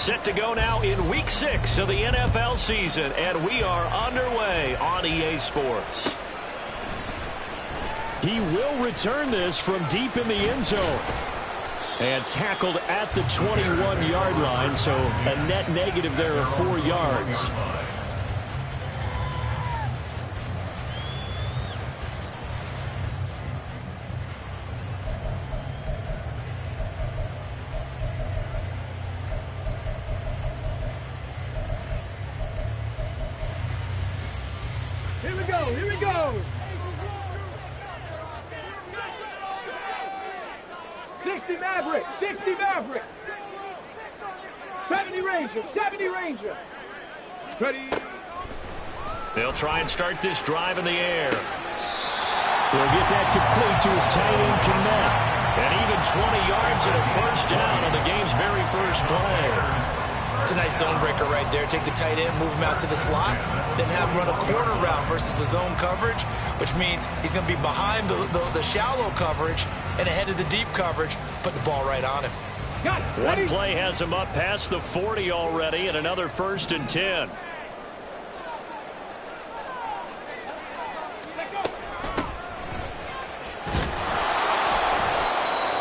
Set to go now in Week 6 of the NFL season, and we are underway on EA Sports. He will return this from deep in the end zone. And tackled at the 21-yard line, so a net negative there of 4 yards. Here we go, here we go. 60 Maverick, 60 Maverick. 70 Ranger, 70 Ranger. Ready. They'll try and start this drive in the air. He'll get that complete to his tight end, Kmet. And even 20 yards and a first down on the game's very first play. It's a nice zone breaker right there. Take the tight end, move him out to the slot, then have him run a corner route versus the zone coverage, which means he's going to be behind the shallow coverage and ahead of the deep coverage, put the ball right on him. One play has him up past the 40 already, and another 1st and 10.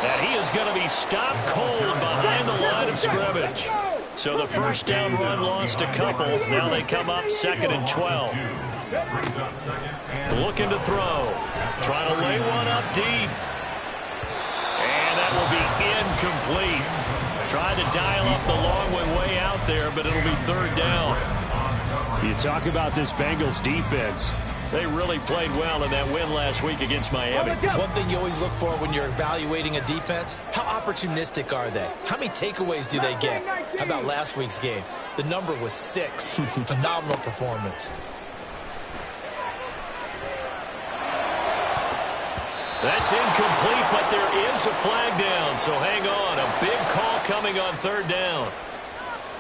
And he is going to be stopped cold behind the line of scrimmage. So the first down run lost a couple. Now they come up 2nd and 12. Looking to throw. Trying to lay one up deep. And that will be incomplete. Trying to dial up the long one way out there, but it'll be 3rd down. You talk about this Bengals defense. They really played well in that win last week against Miami. One thing you always look for when you're evaluating a defense, how opportunistic are they? How many takeaways do they get? How about last week's game? The number was 6. Phenomenal performance. That's incomplete, but there is a flag down, so hang on. A big call coming on 3rd down.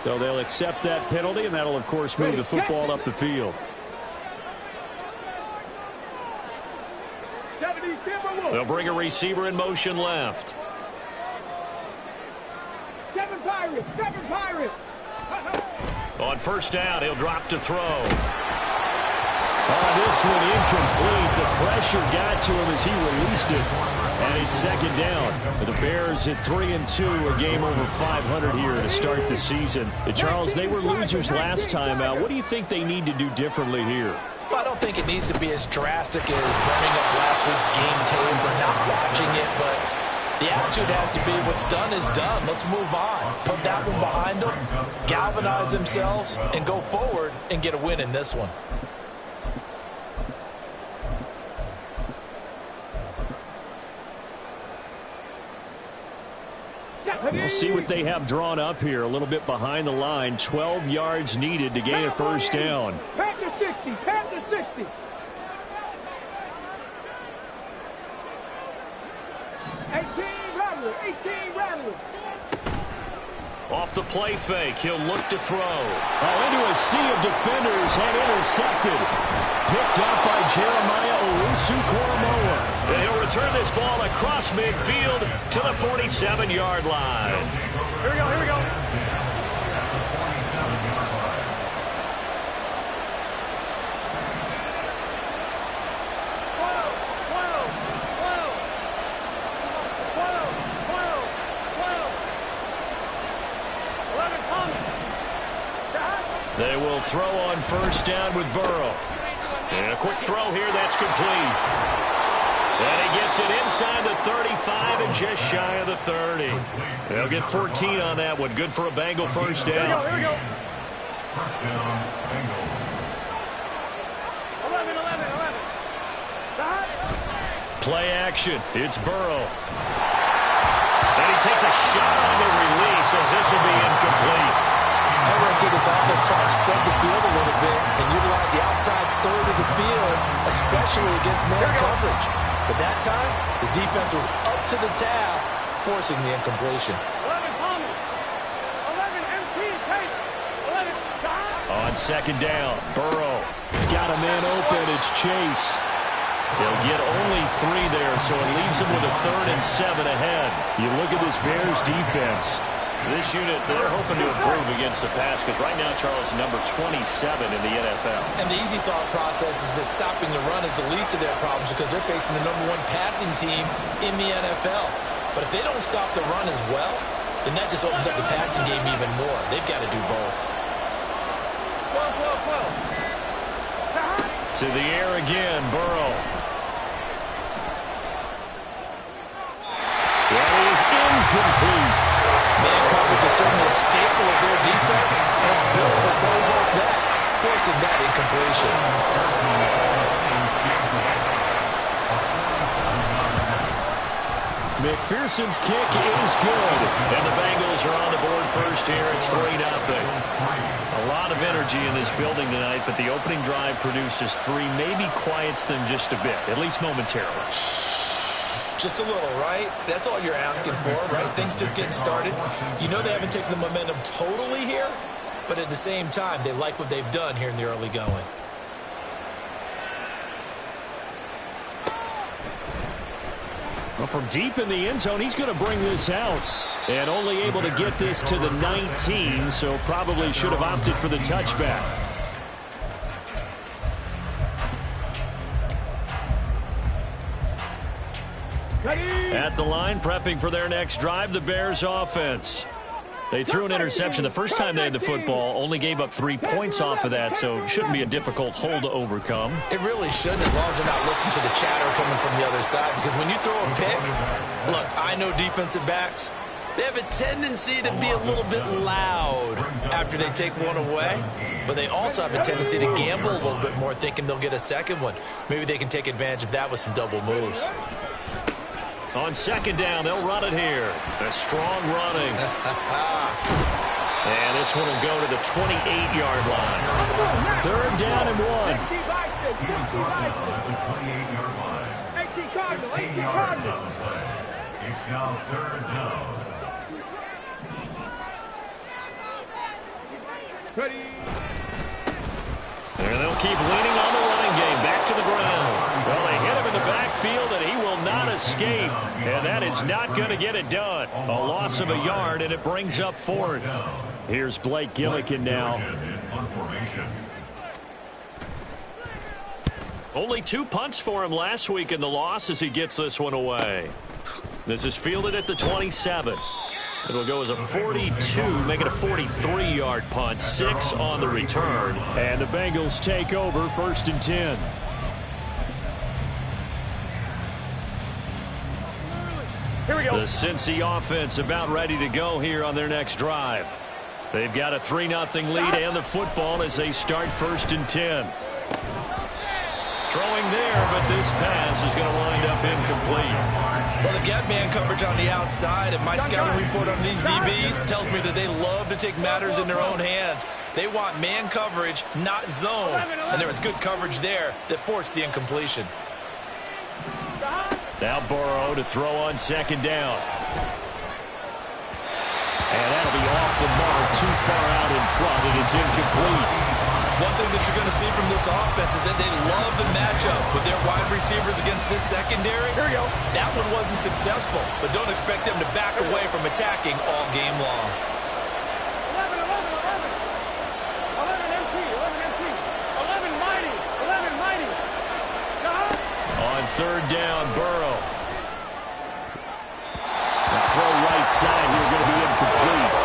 So they'll accept that penalty, and that'll, of course, move the football up the field. They'll bring a receiver in motion left. 7 Pirates, 7 Pirates. On 1st down, he'll drop to throw. This one incomplete. The pressure got to him as he released it. And it's 2nd down. The Bears at 3-2, a game over 500 here to start the season. Charles, they were losers last time out. What do you think they need to do differently here? Well, I don't think it needs to be as drastic as burning up last week's game tape or not watching it, but the attitude has to be what's done is done. Let's move on. Put that one behind them, galvanize themselves, and go forward and get a win in this one. We'll see what they have drawn up here. A little bit behind the line. 12 yards needed to gain a 1st down. Panther 60. Panther 60. 18 Rattler. 18 Rattler. Off the play fake. He'll look to throw. Into a sea of defenders and intercepted. Picked up by Jeremiah Owusu-Koramoah. And he'll return this ball across midfield to the 47-yard line. Here we go, here we go. They will throw on 1st down with Burrow. And a quick throw here, that's complete. And he gets it inside the 35 and just shy of the 30. They'll get 14 on that one. Good for a Bengal 1st down. Here we go. 11. Play action. It's Burrow. And he takes a shot on the release as this will be incomplete. I want to see this offense try to spread the field a little bit and utilize the outside third of the field, especially against man coverage. But that time, the defense was up to the task, forcing the incompletion. 11 Thomas. 11 MT Tate. 11 On 2nd down, Burrow got a man open. It's Chase. They'll get only 3 there, so it leaves them with a 3rd and 7 ahead. You look at this Bears defense. This unit, they're hoping to improve against the pass because right now, Charles, number 27 in the NFL. And the easy thought process is that stopping the run is the least of their problems because they're facing the #1 passing team in the NFL. But if they don't stop the run as well, then that just opens up the passing game even more. They've got to do both. To the air again, Burrow. That is incomplete. Man coverage is certainly a staple of their defense. That's built for plays like that, forcing that incompletion. McPherson's kick is good. And the Bengals are on the board first here. It's 3-0. A lot of energy in this building tonight, but the opening drive produces 3, maybe quiets them just a bit, at least momentarily. Just a little, right? That's all you're asking for, right? Things just getting started. You know they haven't taken the momentum totally here, but at the same time, they like what they've done here in the early going. Well, from deep in the end zone, he's going to bring this out. And only able to get this to the 19, so probably should have opted for the touchback. At the line, prepping for their next drive, the Bears offense. They threw an interception the first time they had the football, only gave up 3 points off of that, so shouldn't be a difficult hole to overcome. It really shouldn't, as long as they're not listening to the chatter coming from the other side, because when you throw a pick, look, I know defensive backs, they have a tendency to be a little bit loud after they take one away, but they also have a tendency to gamble a little bit more, thinking they'll get a second one. Maybe they can take advantage of that with some double moves. On second down, they'll run it here. A strong running. And this one will go to the 28-yard line. 3rd down and 1. It's now 3rd down. And they'll keep leaning on the running game. Back to the ground. Well, they hit him in the backfield, and he will not escape. And that is not going to get it done. A loss of a yard, and it brings up 4th. Here's Blake Gillikin now. Only 2 punts for him last week in the loss as he gets this one away. This is fielded at the 27. It'll go as a 42, make it a 43-yard punt, 6 on the return. And the Bengals take over 1st and 10. Here we go. The Cincy offense about ready to go here on their next drive. They've got a 3-0 lead and the football as they start 1st and 10. Throwing there, but this pass is going to wind up incomplete. Well, they've got man coverage on the outside, and my scouting report on these DBs tells me that they love to take matters in their own hands. They want man coverage, not zone, and there was good coverage there that forced the incompletion. Now Burrow to throw on 2nd down. And that'll be off the mark, too far out in front, and it's incomplete. One thing that you're going to see from this offense is that they love the matchup with their wide receivers against this secondary. Here we go. That one wasn't successful, but don't expect them to back away from attacking all game long. 11 MT, 11 mighty, 11 mighty. On 3rd down, Burrow. The throw right side here going to be incomplete.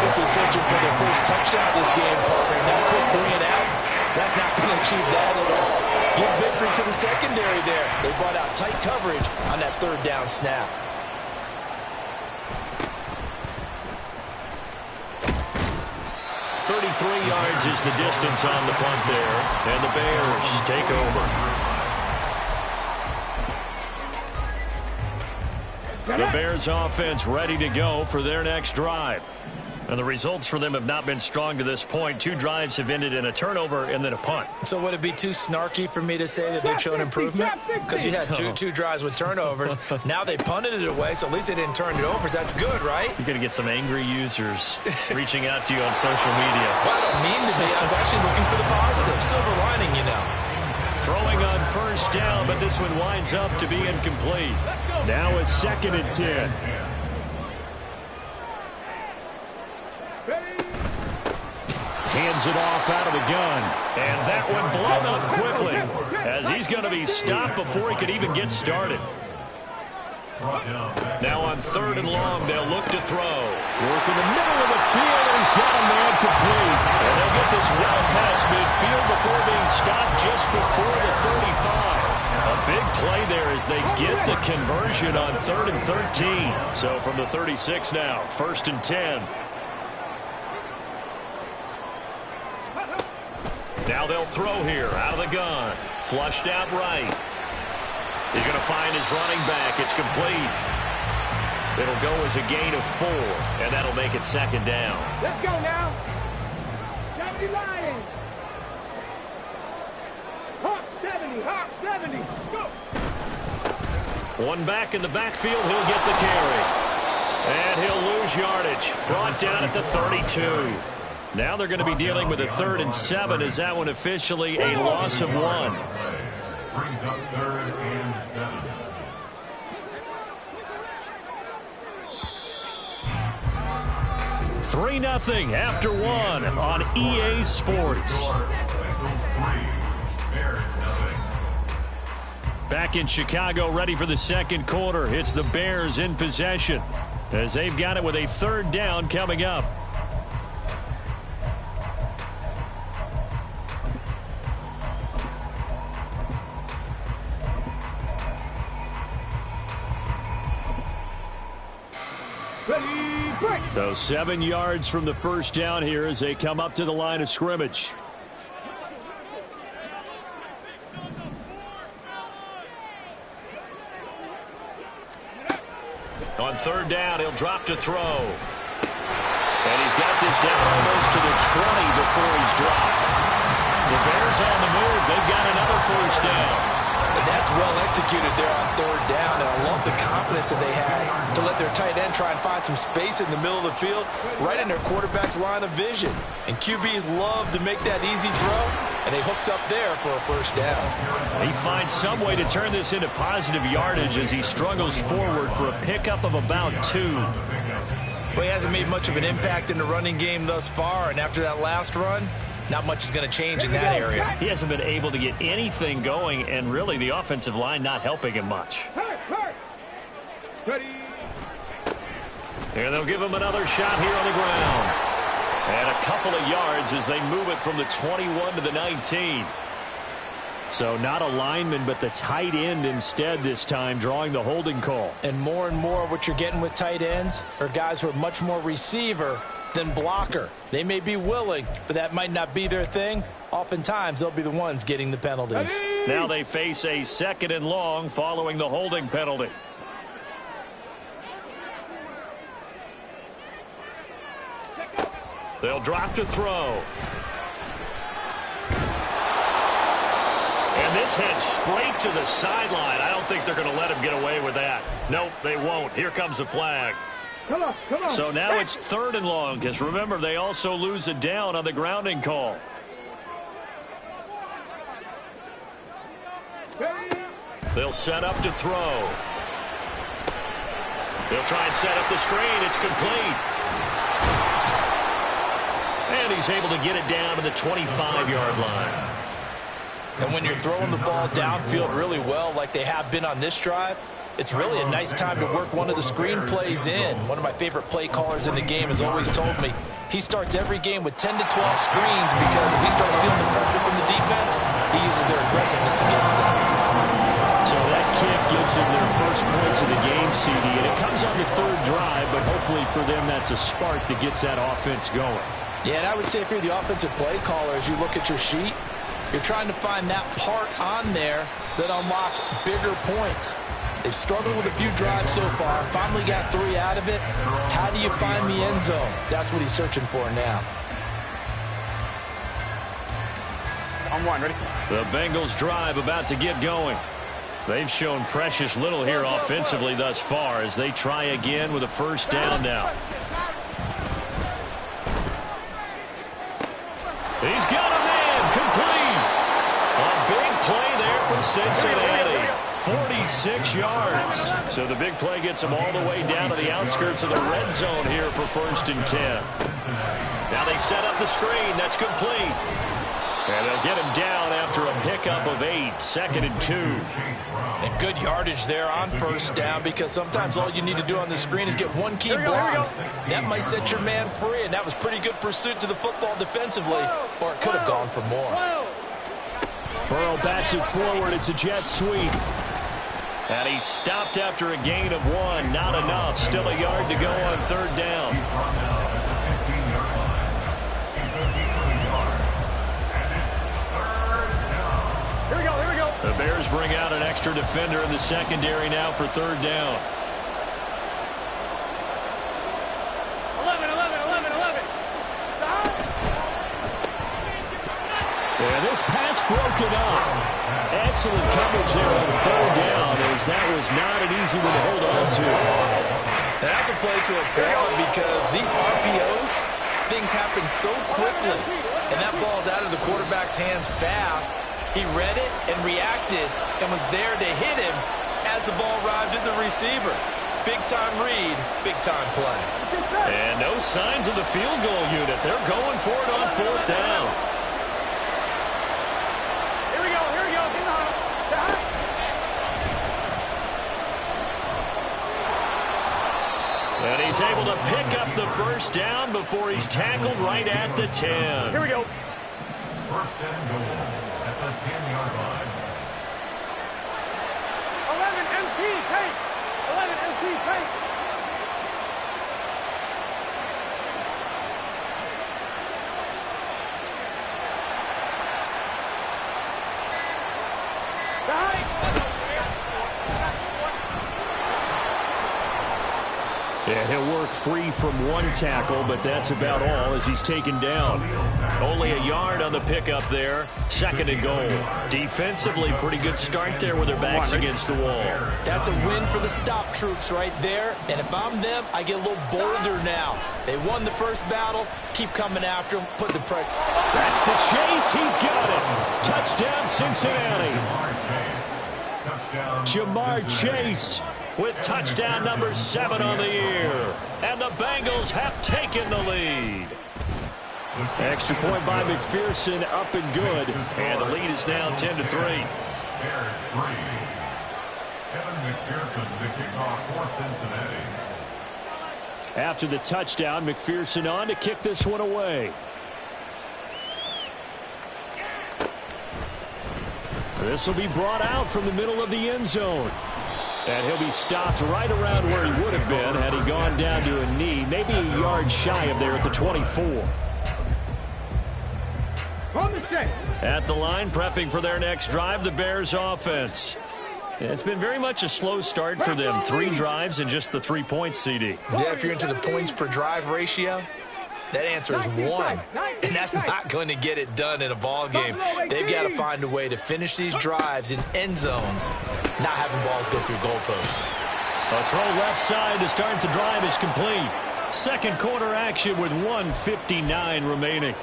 This is searching for their first touchdown this game, partner. That quick 3 and out, that's not going to achieve that at all. Give victory to the secondary there. They brought out tight coverage on that 3rd down snap. .33 yards is the distance on the punt there, and the Bears take over. The Bears offense ready to go for their next drive. And the results for them have not been strong to this point. 2 drives have ended in a turnover and then a punt. So would it be too snarky for me to say that they've shown improvement? Because you had two drives with turnovers. Now they punted it away, so at least they didn't turn it over. So that's good, right? You're going to get some angry users reaching out to you on social media. Well, I don't mean to be. I was actually looking for the positive. Silver lining, you know. Throwing on 1st down, but this one winds up to be incomplete. Now a 2nd and 10. Hands it off out of the gun. And that one blown up quickly as he's going to be stopped before he could even get started. Now on 3rd and long, they'll look to throw. Work in the middle of the field, and he's got a man complete. And they'll get this well past midfield before being stopped just before the 35. A big play there as they get the conversion on 3rd and 13. So from the 36 now, 1st and 10. Now they'll throw here out of the gun. Flushed out right. He's going to find his running back. It's complete. It'll go as a gain of 4, and that'll make it 2nd down. Let's go now. Johnny Lions. Hawk 70, Hawk 70. Go. One back in the backfield. He'll get the carry. And he'll lose yardage. Brought down at the 32. Now they're going to be dealing with a 3rd and 7 as that one officially a loss of 1. Brings up 3rd and 7. Three 0 after 1 on EA Sports. Back in Chicago, ready for the 2nd quarter. It's the Bears in possession as they've got it with a 3rd down coming up. So 7 yards from the 1st down here as they come up to the line of scrimmage. On 3rd down, he'll drop to throw. And he's got this down almost to the 20 before he's dropped. The Bears on the move. They've got another 1st down. And that's well executed there on 3rd down. And I love the confidence that they had to let their tight end try and find some space in the middle of the field, right in their quarterback's line of vision. And QBs love to make that easy throw, and they hooked up there for a 1st down. He finds some way to turn this into positive yardage as he struggles forward for a pickup of about 2. Well, he hasn't made much of an impact in the running game thus far, and after that last run, not much is going to change in that area. He hasn't been able to get anything going, and really the offensive line not helping him much. Ready. And they'll give him another shot here on the ground. And a couple of yards as they move it from the 21 to the 19. So not a lineman, but the tight end instead this time, drawing the holding call. And more what you're getting with tight ends are guys who are much more receiver than blocker. They may be willing, but that might not be their thing. Oftentimes, they'll be the ones getting the penalties. Now they face a 2nd and long following the holding penalty. They'll drop to throw. And this heads straight to the sideline. I don't think they're going to let him get away with that. Nope, they won't. Here comes the flag. Come on. So now it's 3rd and long, because remember, they also lose a down on the grounding call. They'll set up to throw. They'll try and set up the screen. It's complete. And he's able to get it down to the 25-yard line. And when you're throwing the ball downfield really well like they have been on this drive, it's really a nice time to work one of the screen plays in. One of my favorite play callers in the game has always told me he starts every game with 10 to 12 screens because if he starts feeling the pressure from the defense, he uses their aggressiveness against them. So that kick gives them their first points of the game, CD, and it comes on the 3rd drive, but hopefully for them that's a spark that gets that offense going. Yeah, and I would say if you're the offensive play caller, as you look at your sheet, you're trying to find that part on there that unlocks bigger points. They've struggled with a few drives so far, finally got 3 out of it. How do you find the end zone? That's what he's searching for now. On 1, ready? The Bengals drive about to get going. They've shown precious little here offensively thus far as they try again with a 1st down now. He's got a man complete. A big play there from Cincinnati. 46 yards. So the big play gets them all the way down to the outskirts of the red zone here for 1st and 10. Now they set up the screen. That's complete. And they'll get him down after a pickup of 8, 2nd and 2. And good yardage there on first down, because sometimes all you need to do on the screen is get one key block. That might set your man free, and that was pretty good pursuit to the football defensively, or it could have gone for more. Burrow bats it forward. It's a jet sweep. And he's stopped after a gain of 1. Not enough. Still a yard to go on 3rd down. The Bears bring out an extra defender in the secondary now for 3rd down. 11. And this pass broken up. Excellent coverage there on 3rd down, as that was not an easy one to hold on to. And that's a play to applaud, because these RPOs, things happen so quickly. And that ball's out of the quarterback's hands fast. He read it and reacted and was there to hit him as the ball arrived at the receiver. Big-time read, big-time play. And no signs of the field goal unit. They're going for it on 4th down. Here we go. And he's able to pick up the 1st down before he's tackled right at the 10. Here we go. 1st and goal at the 10-yard line. 11 MT take. 11 MT take. Yeah, he'll work free from 1 tackle, but that's about all as he's taken down. Only a yard on the pickup there. 2nd and goal. Defensively, pretty good start there with their backs against the wall. That's a win for the stop troops right there. And if I'm them, I get a little bolder now. They won the first battle. Keep coming after them. Put the pressure. That's to Chase. He's got it. Touchdown, Cincinnati. Jamar Chase with touchdown number 7 on the year. And the Bengals have taken the lead. Extra point by McPherson, up and good. And the lead is now 10-3. Bears 3. Kevin McPherson, the kickoff for Cincinnati. After the touchdown, McPherson on to kick this one away. This will be brought out from the middle of the end zone. And he'll be stopped right around where he would have been had he gone down to a knee, maybe a yard shy of there at the 24. At the line, prepping for their next drive, the Bears offense. It's been very much a slow start for them. 3 drives and just the 3 points, CD. Yeah, if you're into the points per drive ratio, that answer is 1. And that's not going to get it done in a ball game. They've got to find a way to finish these drives in end zones, not having balls go through goalposts. A throw left side to start the drive is complete. 2nd quarter action with 1:59 remaining.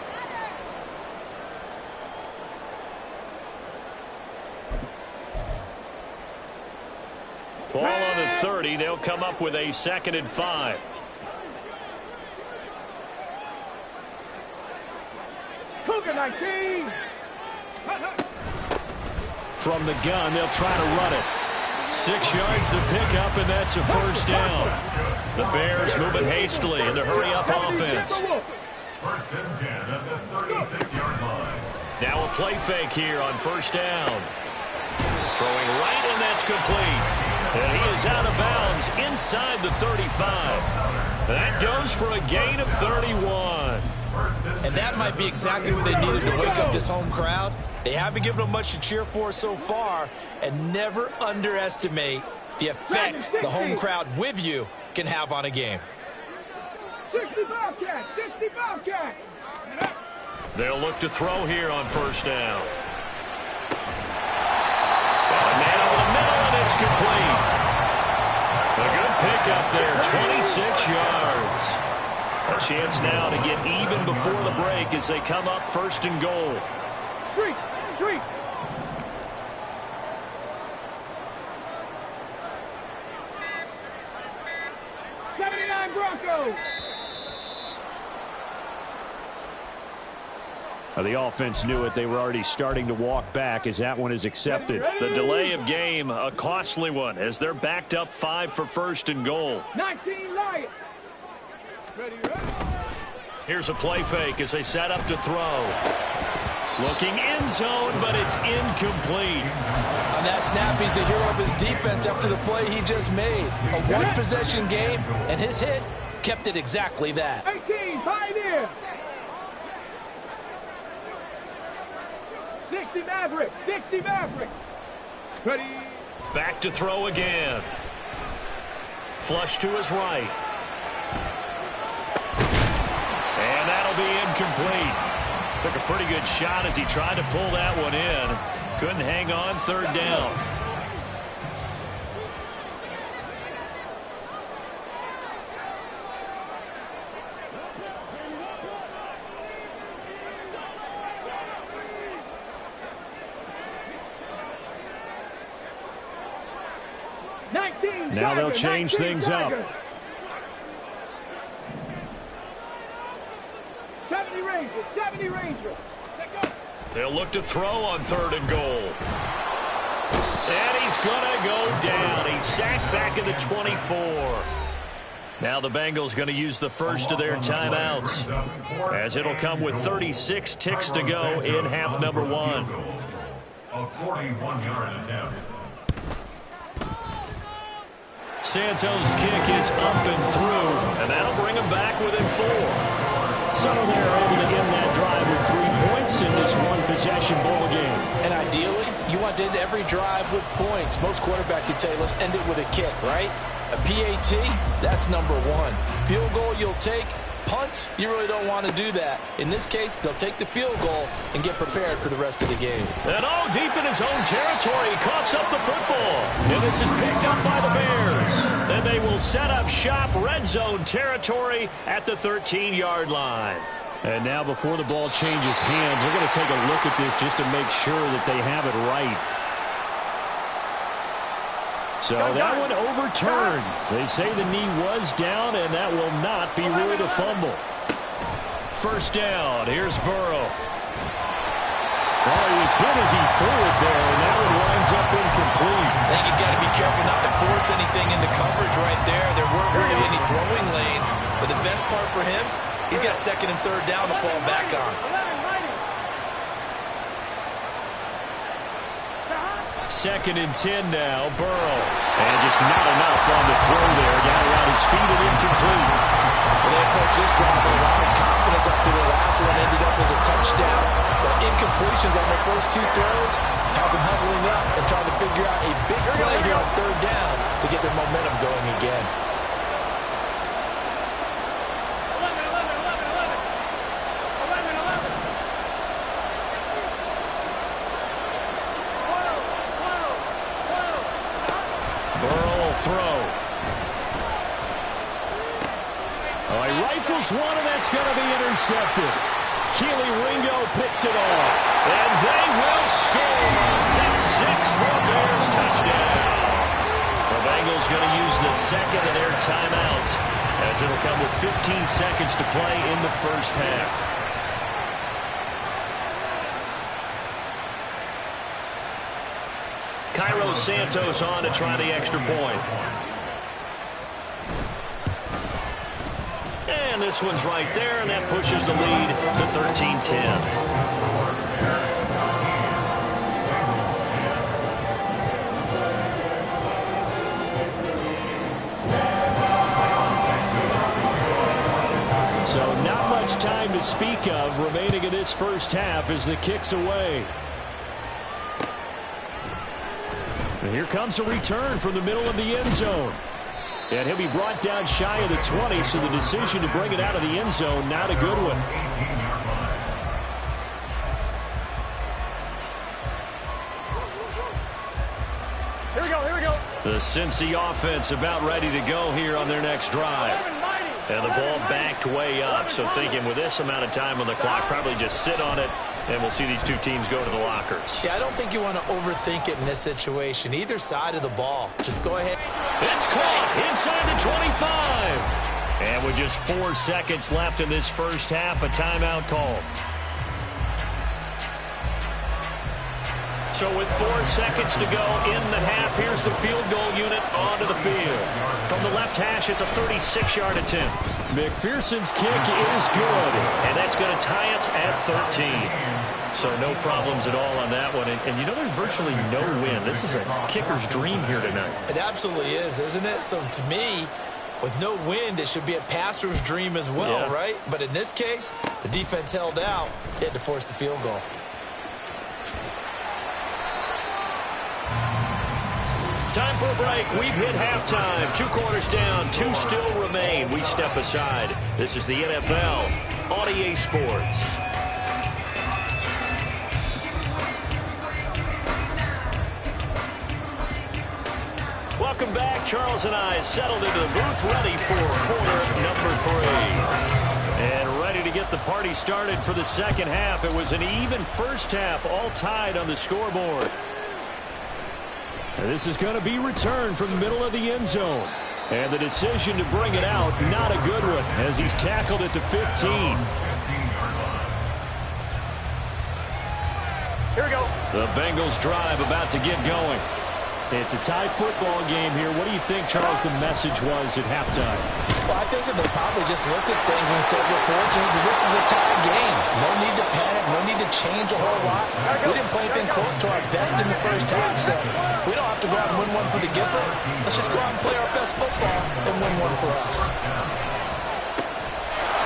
Ball on the 30. They'll come up with a 2nd and 5. Cougar 19. From the gun, they'll try to run it. 6 yards the pickup, and that's a 1st down. The Bears moving hastily in the hurry-up offense. 1st and 10 at the 36-yard line. Now a play fake here on 1st down. Throwing right, and that's complete. And he is out of bounds inside the 35. That goes for a gain of 31. And that might be exactly what they needed to wake up this home crowd. They haven't given them much to cheer for so far, and never underestimate the effect the home crowd with you can have on a game. 65 cat, 65 cat. They'll look to throw here on 1st down. A man over the middle, and it's complete. A good pickup there, 26 yards. A chance now to get even before the break as they come up 1st and goal. 3. 79 Broncos. The offense knew it. They were already starting to walk back as that one is accepted. The delay of game, a costly one, as they're backed up 5 for first and goal. 19 Lions. Ready. Here's a play fake as they set up to throw. Looking end zone, but it's incomplete. On that snap, he's the hero of his defense after the play he just made. A one-possession game, and his hit kept it exactly that. 18 Pioneers. 60 Mavericks. 60 Mavericks. Ready. Back to throw again. Flush to his right. And that'll be incomplete. Took a pretty good shot as he tried to pull that one in. Couldn't hang on, third down. Now they'll change things up. 70 Rangers, 70 Rangers. They'll look to throw on third and goal. And he's going to go down. He's sacked back at the 24. Now the Bengals going to use the first of their timeouts, as it'll come with 36 ticks to go in half number 1. A 41-yard attempt. Santos' kick is up and through, and that'll bring him back within 4. So they're able to end that drive with 3 points in this one-possession ball game. And ideally, you want to end every drive with points. Most quarterbacks would tell you, let's end it with a kick, right? A PAT, that's number 1. Field goal you'll take. Punts, you really don't want to do that. In this case, they'll take the field goal and get prepared for the rest of the game. And deep in his own territory, he coughs up the football. And this is picked up by the Bears. Then they will set up shop, red zone territory at the 13-yard line. And now before the ball changes hands, they're going to take a look at this just to make sure that they have it right. So that one overturned. They say the knee was down, and that will not be ruled a fumble. First down. Here's Burrow. Well, he was hit as he threw it there, and that one winds up incomplete. I think he's got to be careful not to force anything into coverage right there. There weren't really any throwing lanes, but the best part for him, he's got second and third down to fall back on. Second and 10 now, Burrow. And just not enough on the throw there. Got around his feet and incomplete. Well, they approached this drive with a lot of confidence after the last one ended up as a touchdown. But incompletions on their first 2 throws has them huddling up and trying to figure out a big play here on third down to get their momentum going again. 11. Burrow will throw. Oh, he rifles one, and that's going to be intercepted. Keely Ringo picks it off. And they will score. That's 6 for a Bears touchdown. The Bengals going to use the second of their timeouts, as it'll come with 15 seconds to play in the first half. Cairo Santos on to try the extra point. And this one's right there, and that pushes the lead to 13-10. So not much time to speak of remaining in this first half as the kick's away. And here comes a return from the middle of the end zone. And he'll be brought down shy of the 20, so the decision to bring it out of the end zone, not a good one. Here we go, here we go. The Cincy offense about ready to go here on their next drive. And the ball backed way up, so thinking with this amount of time on the clock, probably just sit on it, and we'll see these two teams go to the lockers. Yeah, I don't think you want to overthink it in this situation. Either side of the ball. Just go ahead. It's caught inside the 25. And with just 4 seconds left in this first half, a timeout called. So with 4 seconds to go in the half, here's the field goal unit onto the field. From the left hash, it's a 36-yard attempt. McPherson's kick is good. And that's going to tie us at 13. So no problems at all on that one. And you know, there's virtually no wind. This is a kicker's dream here tonight. It absolutely is, isn't it? So to me, with no wind, it should be a passer's dream as well, right? But in this case, the defense held out. They had to force the field goal. Time for a break. We've hit halftime. 2 quarters down. 2 still remain. We step aside. This is the NFL on EA Sports. Welcome back. Charles and I settled into the booth, ready for quarter number 3. And ready to get the party started for the second half. It was an even first half, all tied on the scoreboard. And this is going to be returned from the middle of the end zone. And the decision to bring it out, not a good one, as he's tackled it to 15. Here we go. The Bengals drive about to get going. It's a tie football game here. What do you think, Charles, the message was at halftime? Well, I think that they probably just looked at things and said, we're fortunate that this is a tie game. No need to panic. No need to change a whole lot. We didn't play anything close to our best in the first half, so we don't have to go out and win one for the Gipper. Let's just go out and play our best football and win one for us.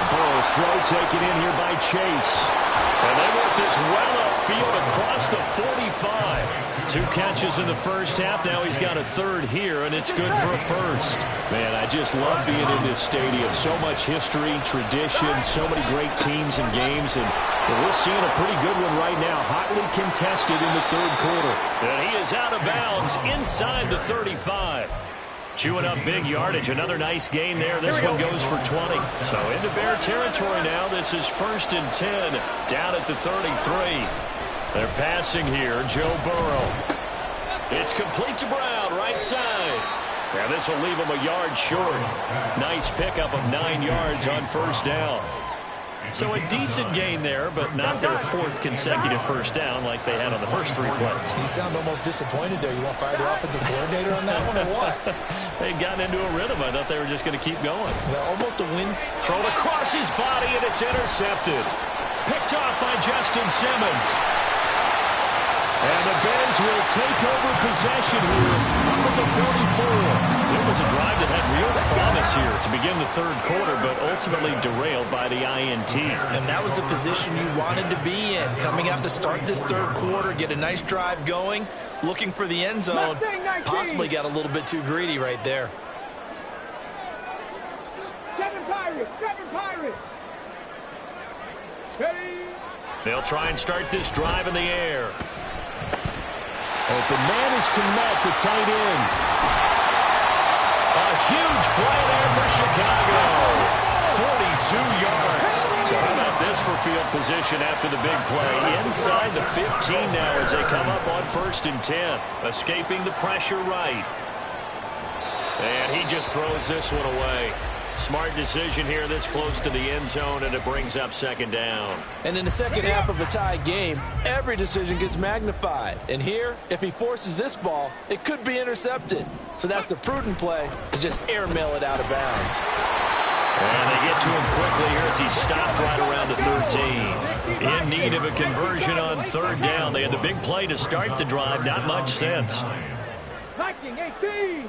Burrow's throw taken in here by Chase. And they work this well upfield across the 45. 2 catches in the first half. Now he's got a third here, and it's good for a first. Man, I just love being in this stadium. So much history, tradition, so many great teams and games, and we're seeing a pretty good one right now. Hotly contested in the third quarter. And he is out of bounds inside the 35. Chewing up big yardage. Another nice gain there. This one goes for 20. So into Bear territory now. This is 1st and 10 down at the 33. They're passing here. Joe Burrow. It's complete to Brown, right side. Now this will leave him a yard short. Nice pickup of 9 yards on first down. So a decent gain there, but not their 4th consecutive first down like they had on the first 3 plays. You sound almost disappointed there. You want to fire the offensive coordinator on that one or what? They'd gotten into a rhythm. I thought they were just going to keep going. Well, almost a win. Thrown across his body, and it's intercepted. Picked off by Justin Simmons. And the Bears will take over possession here up at the 44. So it was a drive that had real promise here to begin the third quarter, but ultimately derailed by the INT. And that was the position you wanted to be in. Coming out to start this third quarter, get a nice drive going, looking for the end zone. Possibly got a little bit too greedy right there. 7 Pirates, 7 Pirates. Ready. They'll try and start this drive in the air. Open man is Komet, the tight end. A huge play there for Chicago. 42 yards. So how about this for field position after the big play? Inside the 15 now as they come up on 1st and 10. Escaping the pressure right. And he just throws this one away. Smart decision here this close to the end zone, and it brings up 2nd down. And in the second half of a tie game, every decision gets magnified. And here, if he forces this ball, it could be intercepted. So that's the prudent play to just airmail it out of bounds. And they get to him quickly here as he stopped right around the 13. In need of a conversion on 3rd down. They had the big play to start the drive. Not much sense. Hiking 18.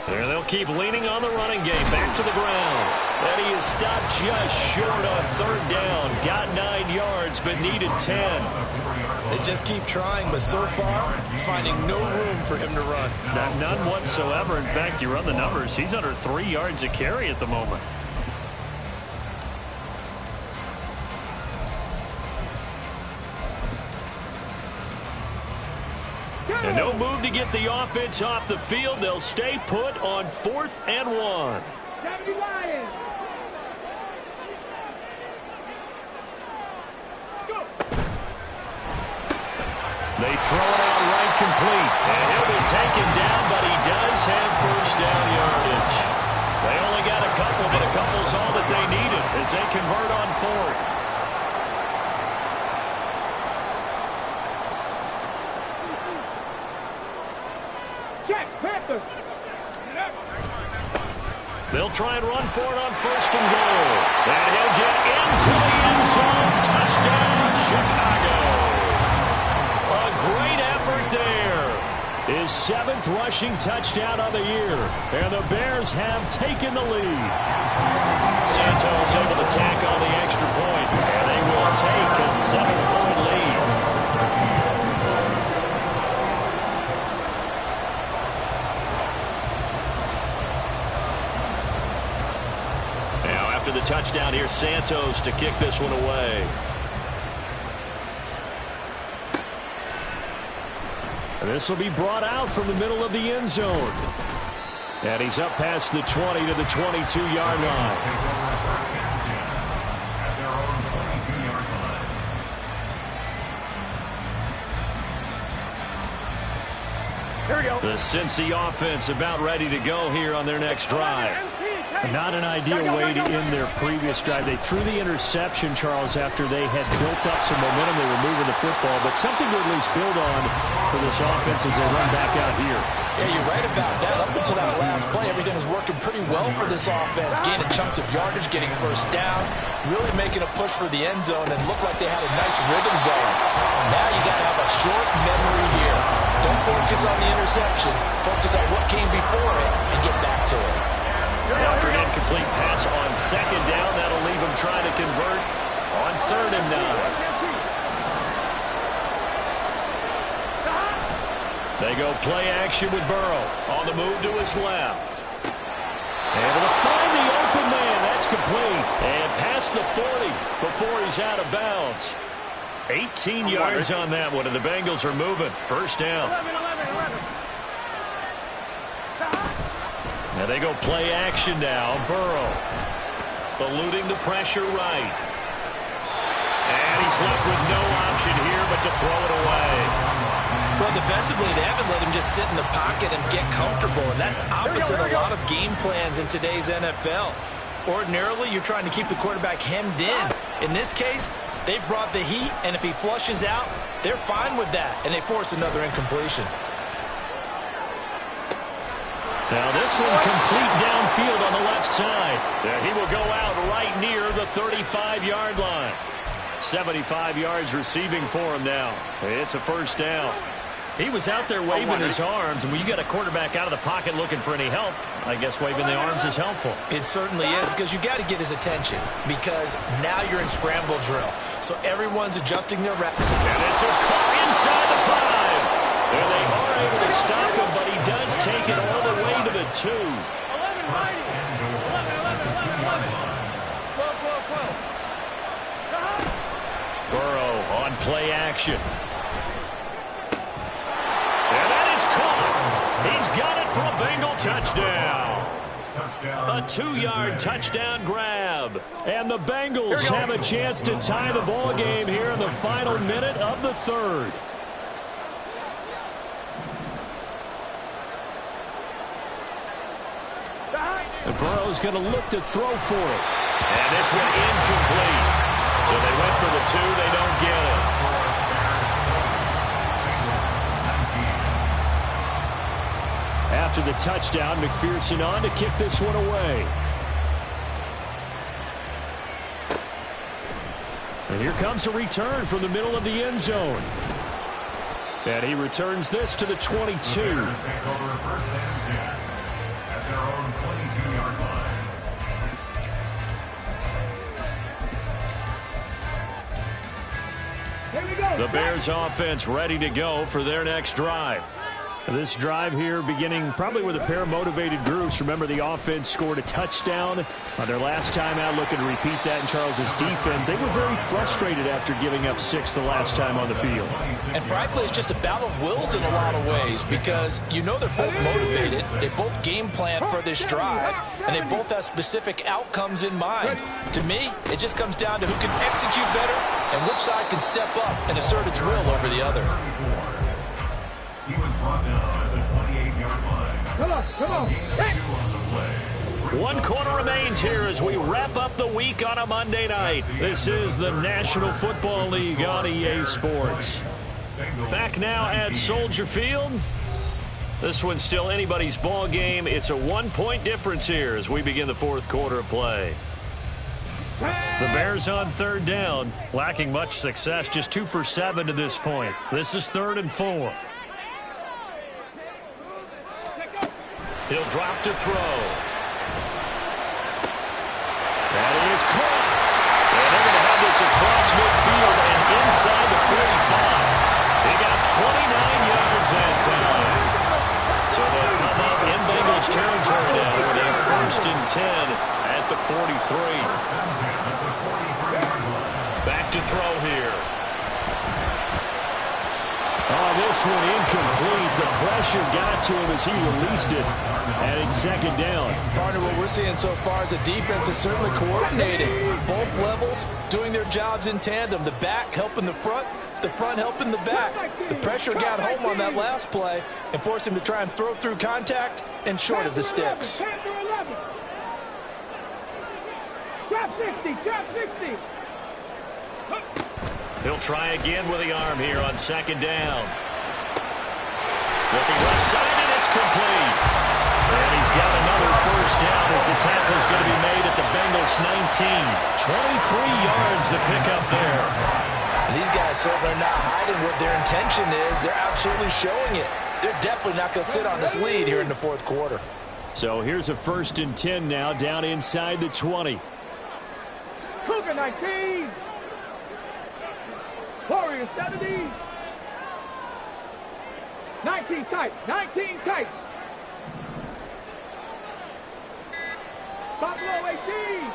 And they'll keep leaning on the running game. Back to the ground. And he is stopped just short on 3rd down. Got 9 yards, but needed 10. They just keep trying, but so far, finding no room for him to run. None whatsoever. In fact, you run the numbers. He's under 3 yards a carry at the moment. And no move to get the offense off the field. They'll stay put on 4th and 1. 70 Lions. Go. They throw it out right complete. And he'll be taken down, but he does have 1st down yardage. They only got a couple, but a couple's all that they needed as they convert on 4th. Check, Panthers. They'll try and run for it on 1st and goal. And he'll get into the end zone. Touchdown, Chicago. A great effort there. His 7th rushing touchdown of the year. And the Bears have taken the lead. Santos able to tack on the extra point. And they will take a 7-point lead. After the touchdown, here's Santos to kick this one away. And this will be brought out from the middle of the end zone. And he's up past the 20 to the 22-yard line. Here we go. The Cincy offense about ready to go here on their next drive. Not an ideal way to end their previous drive. They threw the interception, Charles, after they had built up some momentum. They were moving the football, but something to at least build on for this offense as they run back out here. Yeah, you're right about that. Up until that last play, everything was working pretty well for this offense. Gaining chunks of yardage, getting first downs, really making a push for the end zone, and looked like they had a nice rhythm going. Now you got to have a short memory here. Don't focus on the interception. Focus on what came before it and get back to it. After an incomplete pass on 2nd down, that'll leave him trying to convert on 3rd and 9. They go play action with Burrow on the move to his left. Able to find the open man. That's complete. And past the 40 before he's out of bounds. 18 yards on that one, and the Bengals are moving. 1st down. 11. Now they go play action now. Burrow eluding the pressure right. And he's left with no option here but to throw it away. Well, defensively, they haven't let him just sit in the pocket and get comfortable, and that's opposite a lot of game plans in today's NFL. Ordinarily, you're trying to keep the quarterback hemmed in. In this case, they brought the heat, and if he flushes out, they're fine with that, and they force another incompletion. Now this one complete downfield on the left side. He will go out right near the 35-yard line. 75 yards receiving for him now. It's a 1st down. He was out there waving his arms, and when you got a quarterback out of the pocket looking for any help, I guess waving the arms is helpful. It certainly is, because you got to get his attention, because now you're in scramble drill. So everyone's adjusting their rep. And this is caught inside the 5. And they are able to stop him, but he does take it all the way to the 2. 11 mighty. 11. 12. Burrow on play action. And that is caught. He's got it for a Bengal touchdown. A 2-yard touchdown grab. And the Bengals have a chance to tie the ball game here in the final minute of the 3rd. And Burrow's going to look to throw for it. And this one incomplete. So they went for the 2. They don't get it. After the touchdown, McPherson on to kick this one away. And here comes a return from the middle of the end zone. And he returns this to the 22. The Bears offense ready to go for their next drive. This drive here beginning probably with a pair of motivated groups. Remember, the offense scored a touchdown on their last time out. Looking to repeat that in Charles's defense. They were very frustrated after giving up 6 the last time on the field. And frankly, it's just a battle of wills in a lot of ways, because you know they're both motivated. They both game plan for this drive, and they both have specific outcomes in mind. To me, it just comes down to who can execute better and which side can step up and assert its will over the other. He was brought down at the 28-yard line. Come on. One quarter remains here as we wrap up the week on a Monday night. This is the National Football League on EA Sports. Back now at Soldier Field. This one's still anybody's ball game. It's a 1-point difference here as we begin the fourth quarter of play. The Bears on third down, lacking much success, just 2 for 7 to this point. This is 3rd and 4. He'll drop to throw. That is caught. And they're going to have this across midfield and inside the 45. They got 29 yards that time. So they'll come up in Bengals territory now with a 1st and 10 at the 43. Back to throw here. Oh, this one incomplete. The pressure got to him as he released it. And it's 2nd down. Partner, what we're seeing so far is the defense is certainly coordinated. Both levels doing their jobs in tandem. The back helping the front helping the back. The pressure got home on that last play and forced him to try and throw through contact and short of the sticks. Trap 60, trap 60. He'll try again with the arm here on 2nd down. Looking left side, and it's complete. And he's got another 1st down as the tackle's going to be made at the Bengals 19. 23 yards to pick up there. And these guys certainly are not hiding what their intention is. They're absolutely showing it. They're definitely not going to sit on this lead here in the fourth quarter. So here's a 1st and 10 now, down inside the 20. Cougar 19. Warrior 70. 19 tight, 19 tight. Buffalo 18.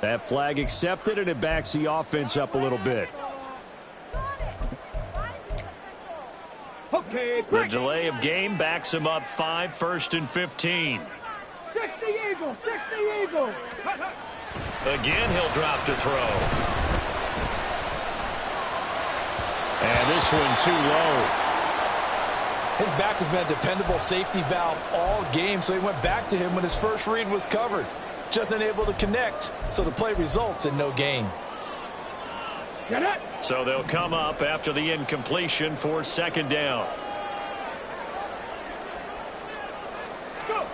That flag accepted, and it backs the offense up a little bit. Okay, The delay of game backs him up 5, 1st and 15. 60 Eagles, 60 Eagles. Again, he'll drop to throw. And this one too low. His back has been a dependable safety valve all game, so he went back to him when his first read was covered. Just unable to connect, so the play results in no gain. Get it. So they'll come up after the incompletion for 2nd down. Go.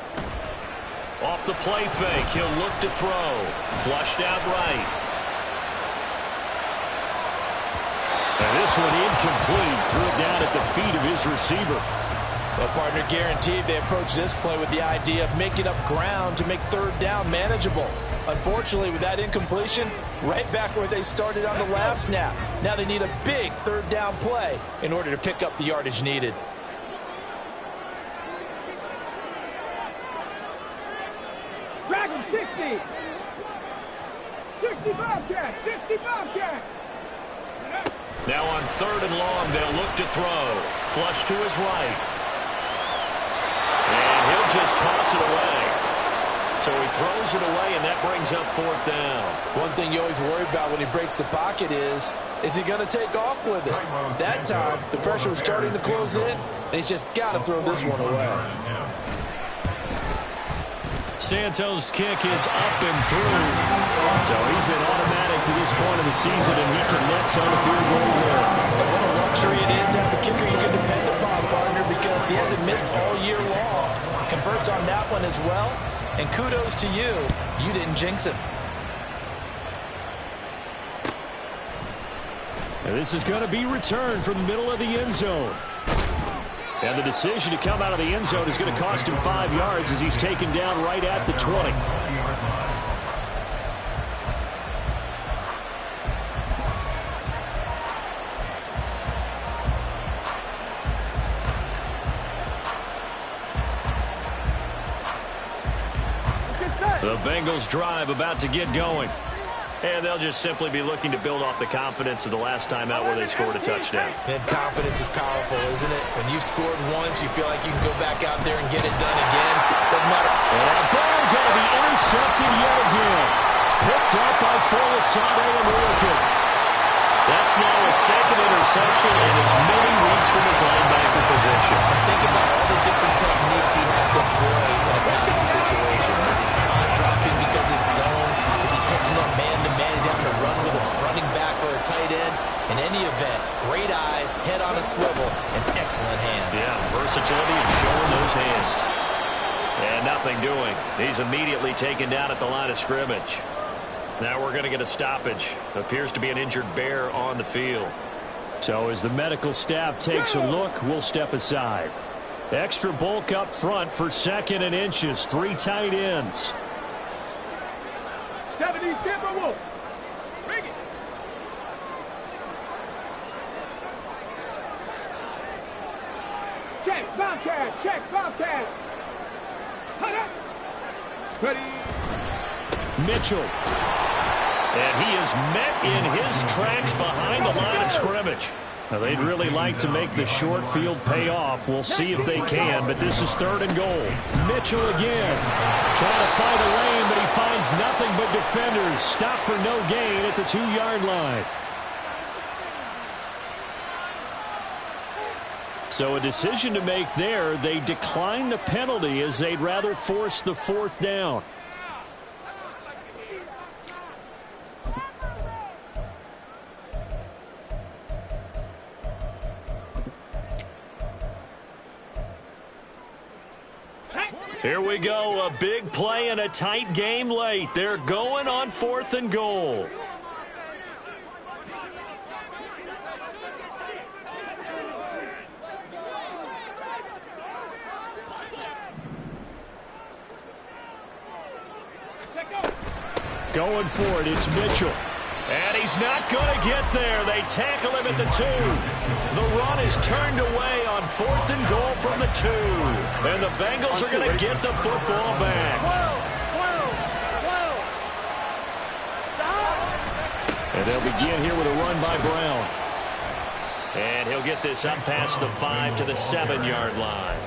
Off the play fake, he'll look to throw. Flushed out right. And this one incomplete. Threw it down at the feet of his receiver. Well, partner, guaranteed they approach this play with the idea of making up ground to make 3rd down manageable. Unfortunately, with that incompletion, right back where they started on the last snap. Now they need a big 3rd down play in order to pick up the yardage needed. Dragon 60. 60 Bobcat, 60 Bobcat. Now on 3rd and long, they'll look to throw. Flush to his right. And he'll just toss it away. So he throws it away, and that brings up 4th down. One thing you always worry about when he breaks the pocket is he going to take off with it? That time, the pressure was starting to close in, and he's just got to throw this one away. Santos' kick is up and through. So he's been automatic to this point of the season, and he connects on the field goal there. And what a luxury it is to have a kicker you can depend upon, partner, because he hasn't missed all year long. Converts on that one as well. And kudos to you. You didn't jinx him. And this is going to be returned from the middle of the end zone. And the decision to come out of the end zone is going to cost him 5 yards as he's taken down right at the 20. The Bengals drive about to get going. And they'll just simply be looking to build off the confidence of the last time out where they scored a touchdown. And confidence is powerful, isn't it? When you've scored once, you feel like you can go back out there and get it done again. Doesn't matter. And that ball going to be intercepted yet again. Picked up by Folisade and Wilkin. That's now a 2nd interception and as many weeks from his linebacker position. And think about all the different techniques he has to employ in a passing situation. Is he spot dropping because it's zone? Is he picking up man-to-man? Is he having to run with a running back or a tight end? And excellent hands. Yeah, versatility and showing those hands. And nothing doing. He's immediately taken down at the line of scrimmage. Now we're going to get a stoppage. Appears to be an injured bear on the field. So as the medical staff takes a look, we'll step aside. Extra bulk up front for 2nd and inches. 3 tight ends. 70 Timberwolves. Bring it. Check, Bobcat. Check, Bobcat. Ready. Mitchell. And he is met in his tracks behind the line of scrimmage. Now, they'd really like to make the short field pay off. We'll see if they can, but this is 3rd and goal. Mitchell again. Trying to find a lane, but he finds nothing but defenders. Stop for no gain at the 2-yard line. So a decision to make there. They decline the penalty as they'd rather force the 4th down. Here we go, a big play and a tight game late. They're going on 4th and goal. Going for it, it's Mitchell. And he's not going to get there. They tackle him at the 2. The run is turned away on 4th and goal from the 2. And the Bengals are going to get the football back. And they'll begin here with a run by Brown. And he'll get this up past the 5 to the 7-yard line.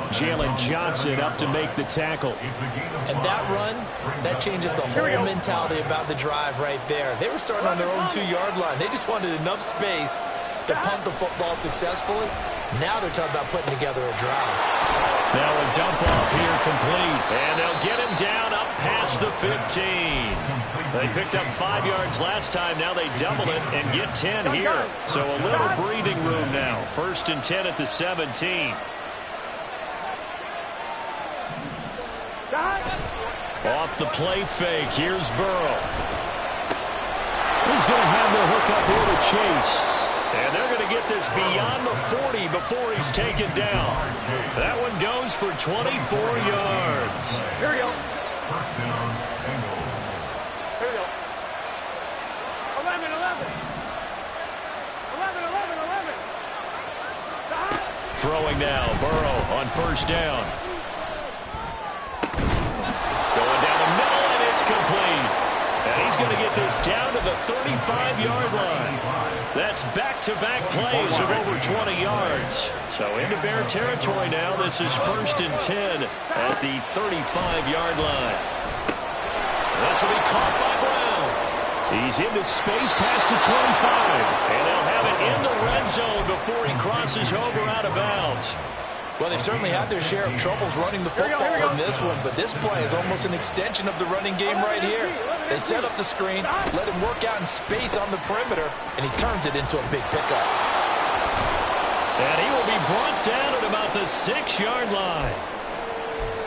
Jalen Johnson up to make the tackle. And that run, that changes the whole mentality about the drive right there. They were starting on their own 2-yard line. They just wanted enough space to punt the football successfully. Now they're talking about putting together a drive. Now a dump off here complete. And they'll get him down up past the 15. They picked up 5 yards last time. Now they double it and get 10 here. So a little breathing room now. 1st and 10 at the 17. Off the play fake. Here's Burrow. He's going to have the hook up here to Chase. And they're going to get this beyond the 40 before he's taken down. That one goes for 24 yards. Here we go. First down, Bengals. Here we go. 11, 11. 11, 11, 11. Throwing now. Burrow on 1st down. Going down the middle, and it's complete. And he's going to get this down to the 35-yard line. That's back-to-back plays of over 20 yards. So into Bear territory now. This is 1st and 10 at the 35-yard line. This will be caught by Brown. He's into space past the 25. And they'll have it in the red zone before he crosses over out of bounds. Well, they've certainly had their share of troubles running the football in this one, but this play is almost an extension of the running game right here. They set up the screen, let him work out in space on the perimeter, and he turns it into a big pickup. And he will be brought down at about the 6-yard line.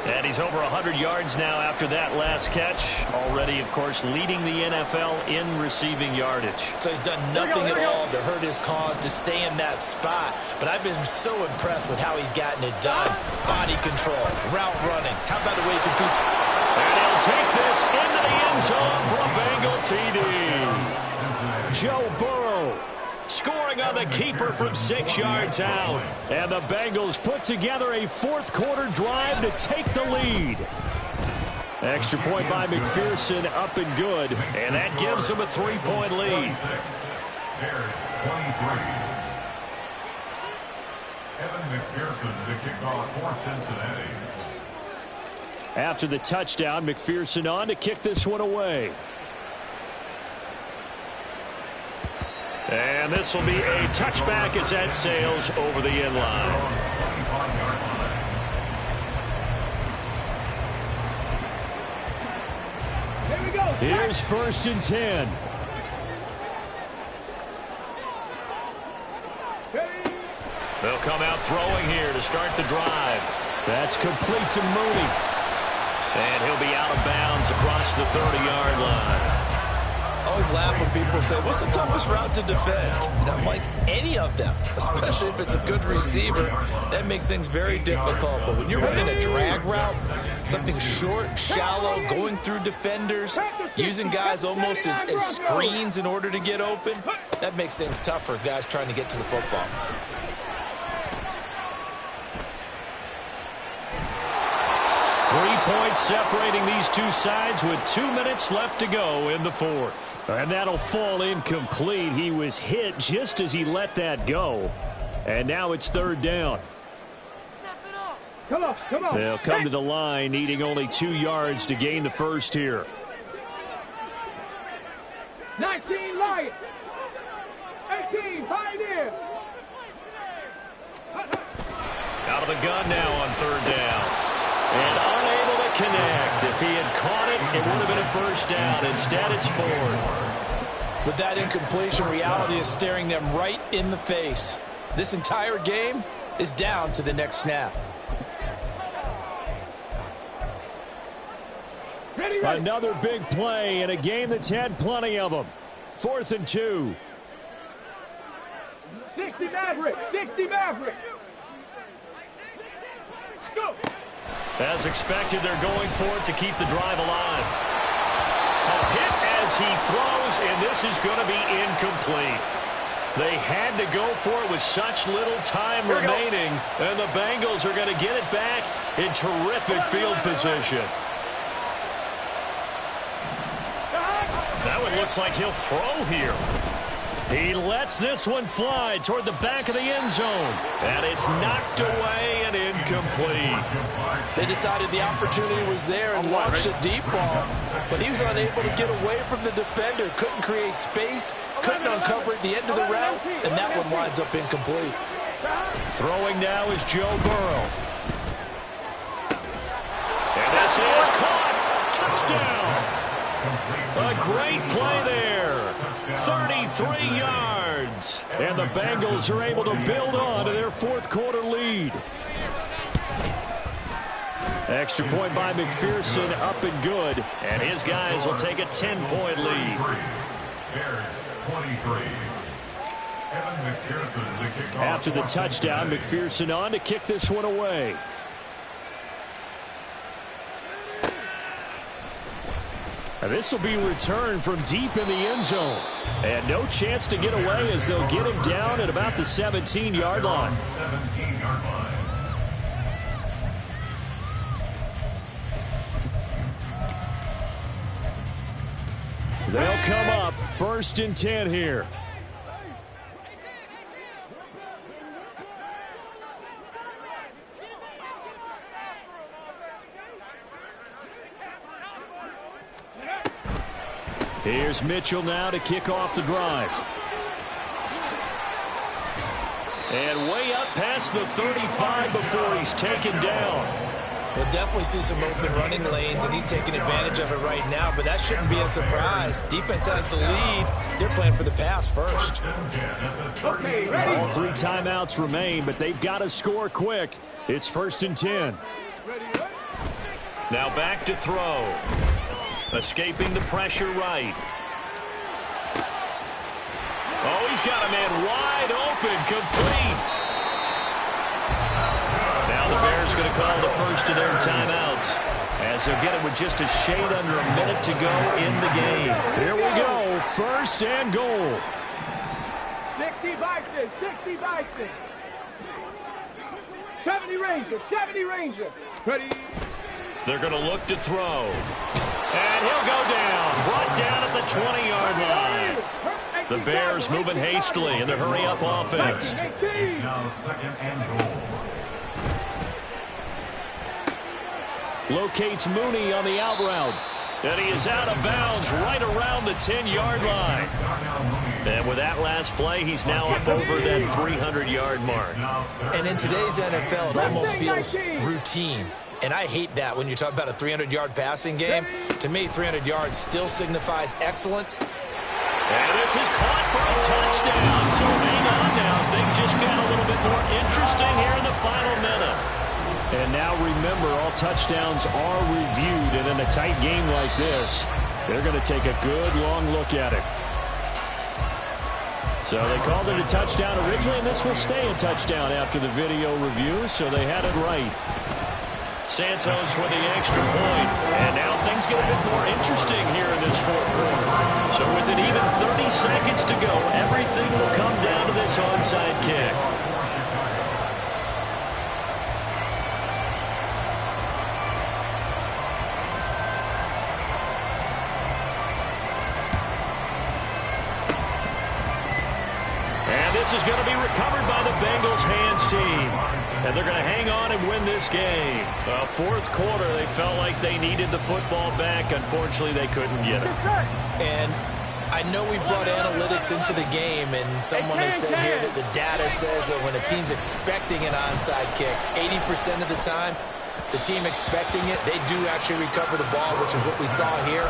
And he's over 100 yards now after that last catch. Already, of course, leading the NFL in receiving yardage. So he's done nothing at all to hurt his cause, to stay in that spot. But I've been so impressed with how he's gotten it done. Body control, route running. How about the way he competes? And he'll take this into the end zone for a Bengal TD. Joe Burrow scoring on the keeper from 6 yards out. And the Bengals put together a 4th-quarter drive to take the lead. Extra point by McPherson, up and good. And that gives them a 3-point lead. Bears 23. Evan McPherson to kick off for Cincinnati. After the touchdown, McPherson on to kick this one away. And this will be a touchback as that sails over the end line. Here we go. Here's 1st and 10. They'll come out throwing here to start the drive. That's complete to Mooney. And he'll be out of bounds across the 30-yard line. I always laugh when people say, what's the toughest route to defend? And I'm like, any of them, especially if it's a good receiver. That makes things very difficult. But when you're running a drag route, something short, shallow, going through defenders, using guys almost as screens in order to get open, that makes things tough for guys trying to get to the football. Points separating these two sides with 2 minutes left to go in the fourth. And that'll fall incomplete. He was hit just as he let that go. And now it's third down. Come on, come on. They'll come to the line, needing only 2 yards to gain the first here. 19 Lions. 18 Pioneers. Out of the gun now on third down. And unable to connect. If he had caught it, it would have been a first down. Instead, it's fourth. With that incompletion, reality is staring them right in the face. This entire game is down to the next snap. Another big play in a game that's had plenty of them. 4th and 2. 60 Mavericks. 60 Mavericks. Go. As expected, they're going for it to keep the drive alive. A hit as he throws, and this is going to be incomplete. They had to go for it with such little time remaining, and the Bengals are going to get it back in terrific field position. That one looks like he'll throw here. He lets this one fly toward the back of the end zone. And it's knocked away and incomplete. They decided the opportunity was there and launched a deep ball. But he was unable to get away from the defender. Couldn't create space. Couldn't uncover at the end of the route. And that one winds up incomplete. Throwing now is Joe Burrow. And this is caught. Touchdown. A great play there. 33 yards. And the Bengals are able to build on to their fourth quarter lead. Extra point by McPherson, up and good. And his guys will take a 10-point lead. After the touchdown, McPherson on to kick this one away. And this will be returned from deep in the end zone. And no chance to get away as they'll get him down at about the 17-yard line. They'll come up 1st and 10 here. Here's Mitchell now to kick off the drive. And way up past the 35 before he's taken down. We'll definitely see some open running lanes, and he's taking advantage of it right now, but that shouldn't be a surprise. Defense has the lead. They're playing for the pass first. Okay, ready. All 3 timeouts remain, but they've got to score quick. It's 1st and 10. Now back to throw. Escaping the pressure right. Oh, he's got a man wide open, complete. Now the Bears going to call the first of their timeouts as they'll get it with just a shade under a minute to go in the game. Here we go, 1st and goal. 60 Bison, 60 Bison. 70 Rangers, 70 Rangers. Ready. They're going to look to throw. And he'll go down. Brought down at the 20-yard line. The Bears moving hastily in the hurry-up offense. Now 2nd and goal. Locates Mooney on the out route. And he is out of bounds right around the 10-yard line. And with that last play, he's now up over that 300-yard mark. And in today's NFL, it almost feels routine. And I hate that when you talk about a 300-yard passing game. To me, 300 yards still signifies excellence. And this is caught for a touchdown. So hang on now. Things just got a little bit more interesting here in the final minute. And now remember, all touchdowns are reviewed, and in a tight game like this, they're going to take a good long look at it. So they called it a touchdown originally, and this will stay a touchdown after the video review, so they had it right. Santos with the extra point, and now things get a bit more interesting here in this fourth quarter. So with it even 30 seconds to go, everything will come down to this onside kick. And this is going to be recovered by the Bengals hands team. And they're going to hang on and win this game. Fourth quarter, they felt like they needed the football back. Unfortunately, they couldn't get it. And I know we brought analytics into the game, and someone has said here that the data says that when a team's expecting an onside kick, 80% of the time, the team expecting it, they do actually recover the ball, which is what we saw here.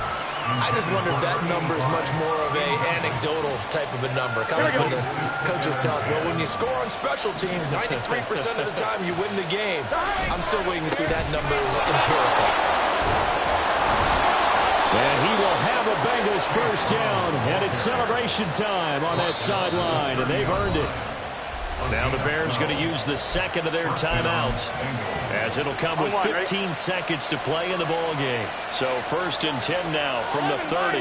I just wonder if that number is much more of a anecdotal type of a number. Kind of like when the coaches tell us, well, when you score on special teams, 93% of the time you win the game. I'm still waiting to see that number is empirical. And he will have a Bengals first down, and it's celebration time on that sideline, and they've earned it. Now the Bears going to use the second of their timeouts, as it'll come with 15 seconds to play in the ball game. So 1st and 10 now from the 30.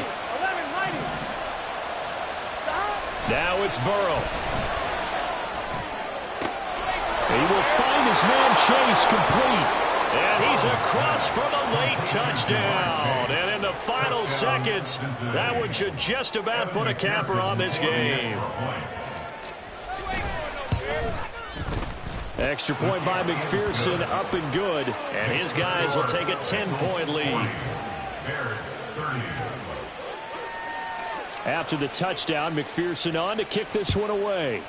Now it's Burrow. He will find his man Chase complete. And he's across for the late touchdown. And in the final seconds, that one should just about put a capper on this game. Extra point by McPherson, up and good. And his guys will take a 10-point lead. After the touchdown, McPherson on to kick this one away.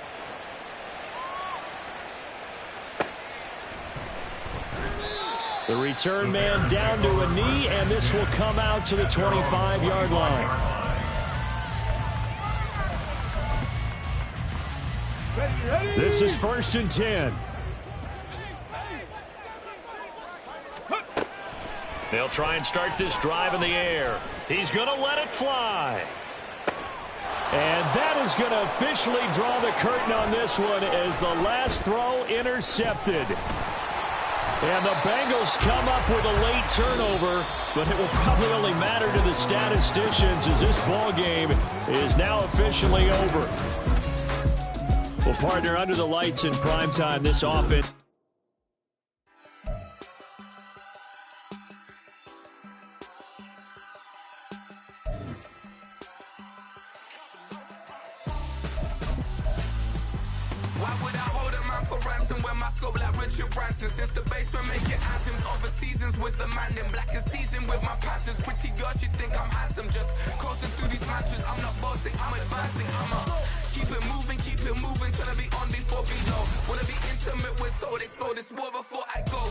The return man down to a knee, and this will come out to the 25-yard line. This is 1st and 10. They'll try and start this drive in the air. He's going to let it fly. And that is going to officially draw the curtain on this one as the last throw intercepted. And the Bengals come up with a late turnover, but it will probably only matter to the statisticians as this ball game is now officially over. Well, partner, under the lights in primetime, this offense. Why would I hold a man for ransom when my scope like Richard Branson? Since the basement making anthems over seasons with the man in black is teasing with my patterns. Pretty girl, she think I'm handsome. Just coasting through these matches. I'm not bossing, I'm advancing. Keep it moving, trying to be on before below. Wanna be intimate with soul, explode this war before I go.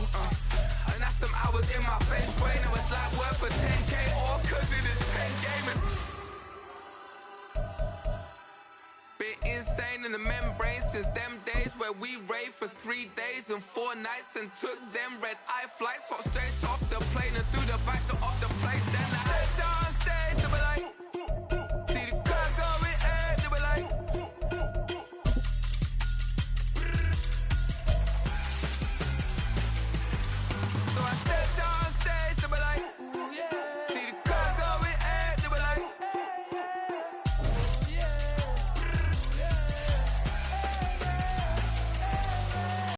And that's some hours in my bench way. Now it's like work for 10K all cause it is 10 gaming. Bit insane in the membrane since them days where we raved for 3 days and 4 nights and took them red eye flights. Hot straight off the plane and through the back door of the place. Then